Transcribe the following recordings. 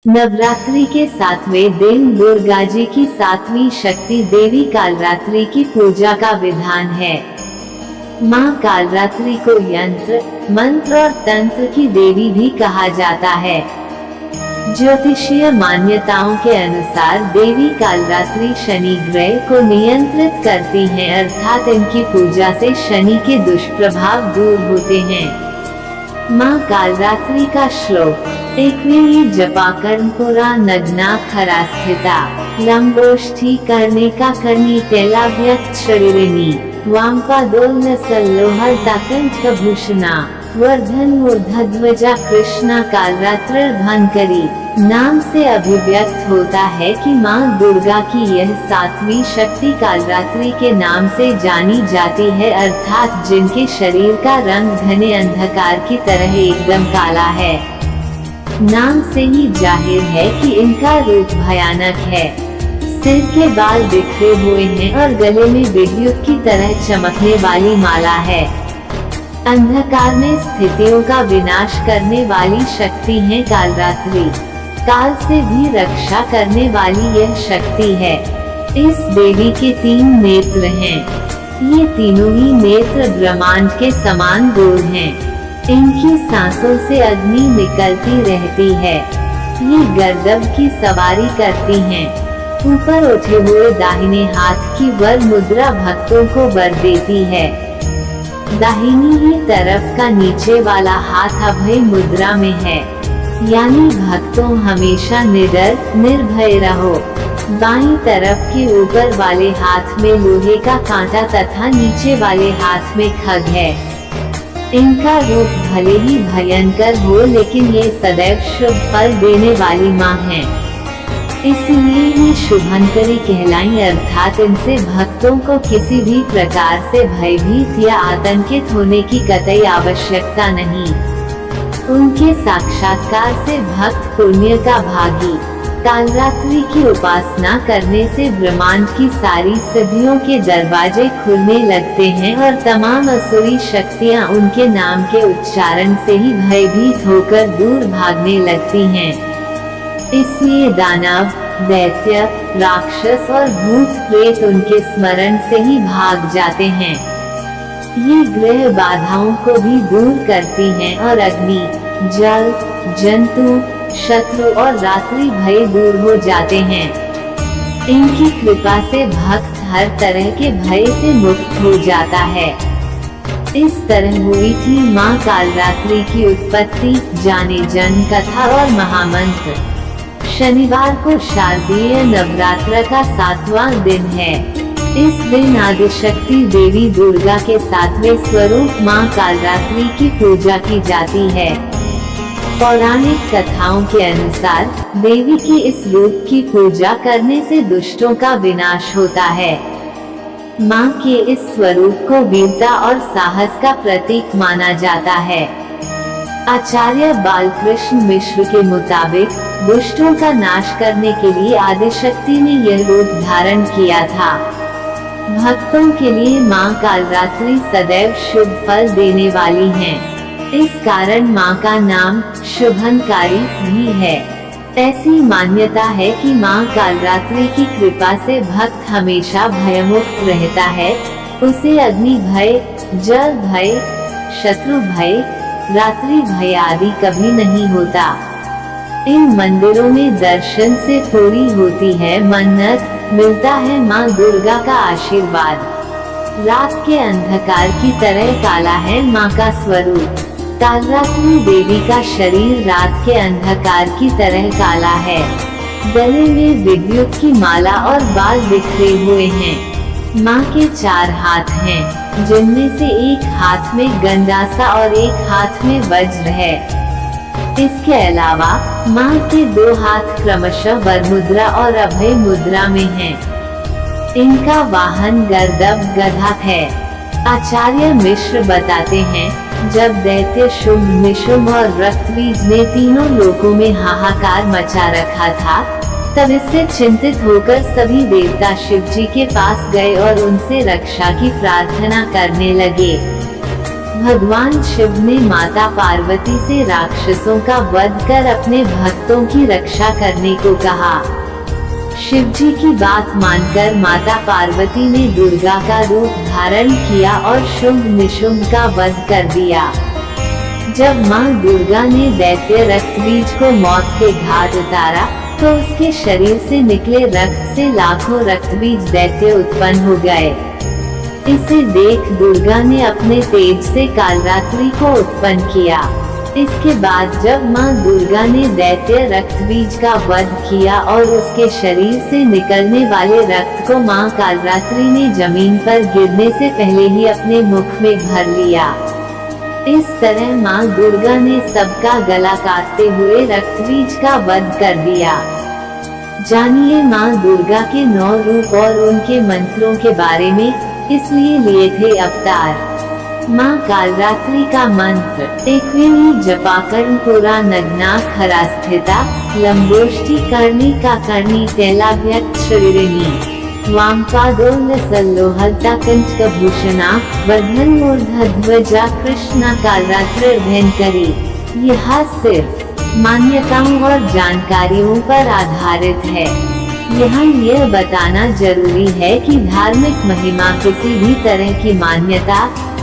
नवरात्रि के 7वें दिन दुर्गा जी की 7वीं शक्ति देवी कालरात्रि की पूजा का विधान है। माँ कालरात्रि को यंत्र, मंत्र और तंत्र की देवी भी कहा जाता है। ज्योतिषीय मान्यताओं के अनुसार देवी कालरात्रि शनि ग्रह को नियंत्रित करती हैं, अर्थात इनकी पूजा से शनि के दुष्प्रभाव दूर होते हैं। माँ कालरात्रि का श्लोक: एकवेणी जपा कर्णपुरा नग्ना खरा स्थिता, लंबोष्ठी करने का करनी तेला व्यक्त शरीरिणी, वामपादोल सल्लोहर ताकंठ भूषणा, वर्धन मूर्धध्वजा कृष्णा कालरात्रि भंकरी नाम से अभिव्यक्त होता है कि माँ दुर्गा की यह 7वीं शक्ति कालरात्रि के नाम से जानी जाती है, अर्थात जिनके शरीर का रंग घने अंधकार की तरह एकदम काला है। नाम से ही जाहिर है कि इनका रूप भयानक है। सिर के बाल बिखरे हुए हैं और गले में विद्युत की तरह चमकने वाली माला है। अंधकार में स्थितियों का विनाश करने वाली शक्ति है कालरात्रि। काल से भी रक्षा करने वाली यह शक्ति है। इस देवी के 3 नेत्र हैं। ये तीनों ही नेत्र ब्रह्मांड के समान गोल हैं। इनकी सांसों से अग्नि निकलती रहती है। ये गर्दभ की सवारी करती हैं। ऊपर उठे हुए दाहिने हाथ की वर मुद्रा भक्तों को वर देती है। दाहिनी ही तरफ का नीचे वाला हाथ अभय मुद्रा में है, यानी भक्तों हमेशा निडर निर्भय रहो। बाईं तरफ के ऊपर वाले हाथ में लोहे का कांटा तथा नीचे वाले हाथ में खग है। इनका रूप भले ही भयंकर हो, लेकिन ये सदैव शुभ फल देने वाली माँ है, इसलिए ये शुभंकरी कहलाई, अर्थात इनसे भक्तों को किसी भी प्रकार से भयभीत या आतंकित होने की कतई आवश्यकता नहीं। उनके साक्षात्कार से भक्त पुण्य का भागी। कालरात्रि की उपासना करने से ब्रह्मांड की सारी सिद्धियों के दरवाजे खुलने लगते हैं और तमाम असुरी शक्तियां उनके नाम के उच्चारण से ही भयभीत होकर दूर भागने लगती हैं। इसलिए दानव, दैत्य, राक्षस और भूत प्रेत उनके स्मरण से ही भाग जाते हैं। ये ग्रह बाधाओं को भी दूर करती हैं और अग्नि, जल, जंतु, शत्रु और रात्रि भय दूर हो जाते हैं। इनकी कृपा से भक्त हर तरह के भय से मुक्त हो जाता है। इस तरह हुई थी माँ कालरात्रि की उत्पत्ति। जाने जन कथा और महामंत्र। शनिवार को शारदीय नवरात्र का 7वां दिन है। इस दिन आदिशक्ति देवी दुर्गा के 7वें स्वरूप माँ कालरात्रि की पूजा की जाती है। पौराणिक कथाओं के अनुसार देवी के इस रूप की पूजा करने से दुष्टों का विनाश होता है। माँ के इस स्वरूप को वीरता और साहस का प्रतीक माना जाता है। आचार्य बालकृष्ण मिश्र के मुताबिक दुष्टों का नाश करने के लिए आदिशक्ति ने यह रूप धारण किया था। भक्तों के लिए माँ कालरात्रि सदैव शुभ फल देने वाली हैं। इस कारण माँ का नाम शुभंकारी भी है। ऐसी मान्यता है कि माँ कालरात्रि की कृपा से भक्त हमेशा भयमुक्त रहता है। उसे अग्नि भय, जल भय, शत्रु भय, रात्रि भय आदि कभी नहीं होता। इन मंदिरों में दर्शन से पूरी होती है मन्नत, मिलता है माँ दुर्गा का आशीर्वाद। रात के अंधकार की तरह काला है माँ का स्वरूप। कालरात्रि देवी का शरीर रात के अंधकार की तरह काला है। गले में विद्युत की माला और बाल बिखरे हुए हैं। माँ के 4 हाथ हैं, जिनमें से एक हाथ में गंडासा और एक हाथ में वज्र है। इसके अलावा माँ के 2 हाथ क्रमशः वरमुद्रा और अभय मुद्रा में हैं। इनका वाहन गर्दभ गधा है। आचार्य मिश्र बताते हैं, जब दैत्य शुंभ, निशुंभ और रक्तबीज ने तीनों लोकों में हाहाकार मचा रखा था, तब इससे चिंतित होकर सभी देवता शिव जी के पास गए और उनसे रक्षा की प्रार्थना करने लगे। भगवान शिव ने माता पार्वती से राक्षसों का वध कर अपने भक्तों की रक्षा करने को कहा। शिव जी की बात मानकर माता पार्वती ने दुर्गा का रूप धारण किया और शुंभ निशुंभ का वध कर दिया। जब मां दुर्गा ने दैत्य रक्तबीज को मौत के घाट उतारा, तो उसके शरीर से निकले रक्त से लाखों रक्तबीज दैत्य उत्पन्न हो गए। इसे देख दुर्गा ने अपने तेज से कालरात्रि को उत्पन्न किया। इसके बाद जब मां दुर्गा ने दैत्य रक्तबीज का वध किया और उसके शरीर से निकलने वाले रक्त को मां कालरात्रि ने जमीन पर गिरने से पहले ही अपने मुख में भर लिया। इस तरह मां दुर्गा ने सबका गला काटते हुए रक्तबीज का वध कर दिया। जानिए मां दुर्गा के 9 रूप और उनके मंत्रों के बारे में। इसलिए लिए थे अवतार। मां कालरात्रि का मंत्र एकविनी जपाकर्ण पुरा नग्ना खरास्थिता लंबोष्टि कर्णी का कर्णी तैलाभ्यक्त शरीरिणी वामपादोल सल्लोहता कंचकभूषणा वर्धन मूर्धध्वजा कृष्णा कालरात्रि भयंकरी। यह सिर्फ मान्यताओं और जानकारियों पर आधारित है। यहाँ यह बताना जरूरी है कि धार्मिक महिमा किसी भी तरह की मान्यता,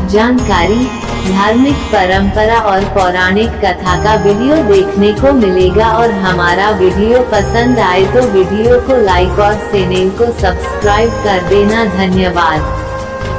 जानकारी, धार्मिक परंपरा और पौराणिक कथा का वीडियो देखने को मिलेगा। और हमारा वीडियो पसंद आए तो वीडियो को लाइक और चैनल को सब्सक्राइब कर देना। धन्यवाद।